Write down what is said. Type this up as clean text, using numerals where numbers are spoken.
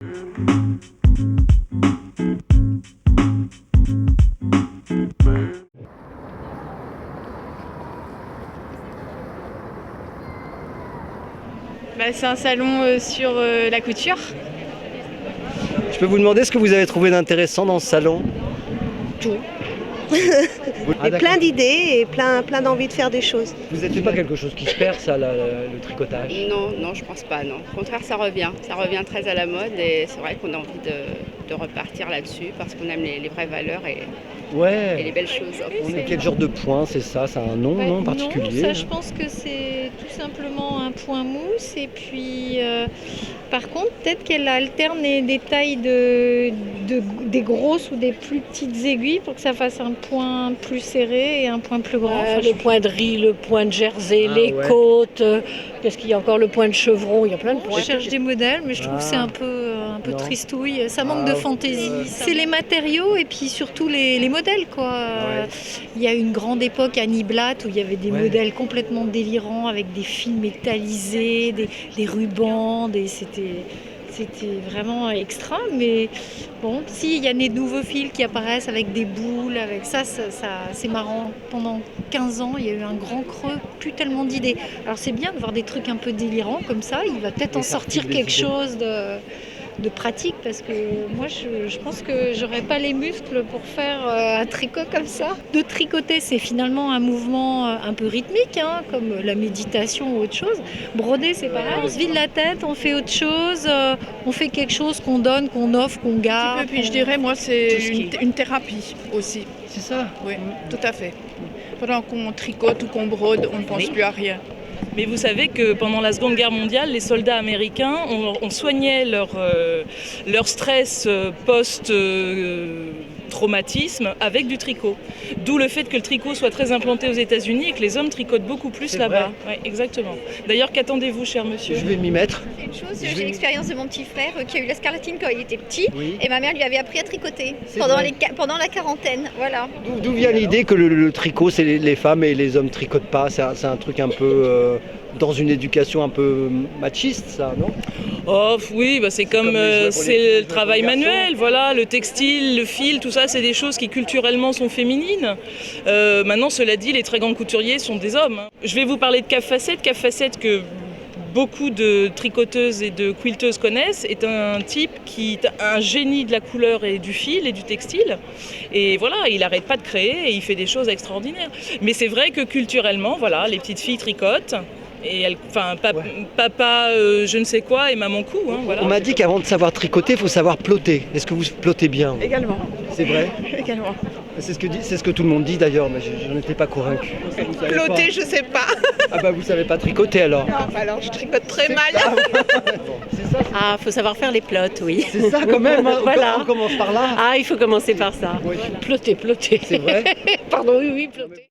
C'est un salon sur la couture. Je peux vous demander ce que vous avez trouvé d'intéressant dans ce salon? Tout. Ah, Et d'accord. plein d'idées et plein d'envie de faire des choses. Vous n'êtes pas quelque chose qui se perd, ça, le tricotage? Non, je pense pas, non. Au contraire, ça revient très à la mode et c'est vrai qu'on a envie de repartir là-dessus parce qu'on aime les vraies valeurs et Ouais. les belles choses. On est quel genre de point, c'est ça? C'est un nom, non particulier? Non, ça je pense que c'est tout simplement un point mousse et puis par contre peut-être qu'elle alterne des tailles des grosses ou des plus petites aiguilles pour que ça fasse un point plus serré et un point plus grand. Enfin, Le point de riz, le point de jersey, Ah, les ouais. côtes, qu'est-ce qu'il y a encore? Le point de chevron, il y a plein de je points. cherche des modèles mais je trouve que c'est un peu Non. tristouille, ça manque Ah, de fantaisie. C'est les matériaux et puis surtout les modèles quoi. Ouais. Il y a une grande époque Annie Blatt où il y avait des Ouais. modèles complètement délirants avec des fils métallisés, des rubans, c'était vraiment extra. Mais bon, si il y a des nouveaux fils qui apparaissent avec des boules, avec ça c'est marrant. Pendant 15 ans, il y a eu un grand creux, plus tellement d'idées. Alors c'est bien de voir des trucs un peu délirants comme ça. Il va peut-être Et en ça sortir articule les quelque idées. chose de pratique parce que moi je pense que j'aurais pas les muscles pour faire un tricot comme ça. De tricoter c'est finalement un mouvement un peu rythmique hein, comme la méditation ou autre chose. Broder c'est pareil, on se vide la tête, on fait autre chose, on fait quelque chose qu'on donne, qu'on offre, qu'on garde. Puis je dirais, moi, c'est tout ce qui une thérapie aussi. C'est ça? Oui, tout à fait. Pendant qu'on tricote ou qu'on brode, on ne pense plus à rien. Mais vous savez que pendant la Seconde Guerre mondiale, les soldats américains, on soignait leur stress post-traumatisme avec du tricot. D'où le fait que le tricot soit très implanté aux États-Unis et que les hommes tricotent beaucoup plus C'est là-bas. Ouais, exactement. D'ailleurs, qu'attendez-vous, cher monsieur? Je vais m'y mettre. Une chose, j'ai l'expérience de mon petit frère qui a eu la scarlatine quand il était petit Oui. et ma mère lui avait appris à tricoter C'est pendant, vrai. pendant la quarantaine. Voilà. D'où vient l'idée que le tricot, c'est les femmes et les hommes tricotent pas? C'est un truc un peu dans une éducation un peu machiste, ça, non? Oh oui, c'est comme les jouets pour les c'est filles, le travail pour les garçons. manuel, voilà, le textile, le fil, tout ça, c'est des choses qui culturellement sont féminines. Maintenant, cela dit, les très grands couturiers sont des hommes. Je vais vous parler de Cap Facette que beaucoup de tricoteuses et de quilteuses connaissent, est un type qui est un génie de la couleur et du fil et du textile. Et voilà, il n'arrête pas de créer et il fait des choses extraordinaires. Mais c'est vrai que culturellement, voilà, les petites filles tricotent. Et papa, je ne sais quoi, et maman cou. Hein, voilà. On m'a dit qu'avant de savoir tricoter, il faut savoir plotter. Est-ce que vous plottez bien? Également. C'est vrai? Également. C'est ce que tout le monde dit d'ailleurs, mais je n'en étais pas convaincu. Plotter, je sais pas. Ah bah vous savez pas tricoter alors? Alors, je tricote très mal. C'est ça, Ah, faut savoir faire les plots, oui. c'est ça quand même. Hein. Voilà. On commence par là. Ah, il faut commencer par ça. Oui. Plotter. C'est vrai? Pardon, oui, plotter.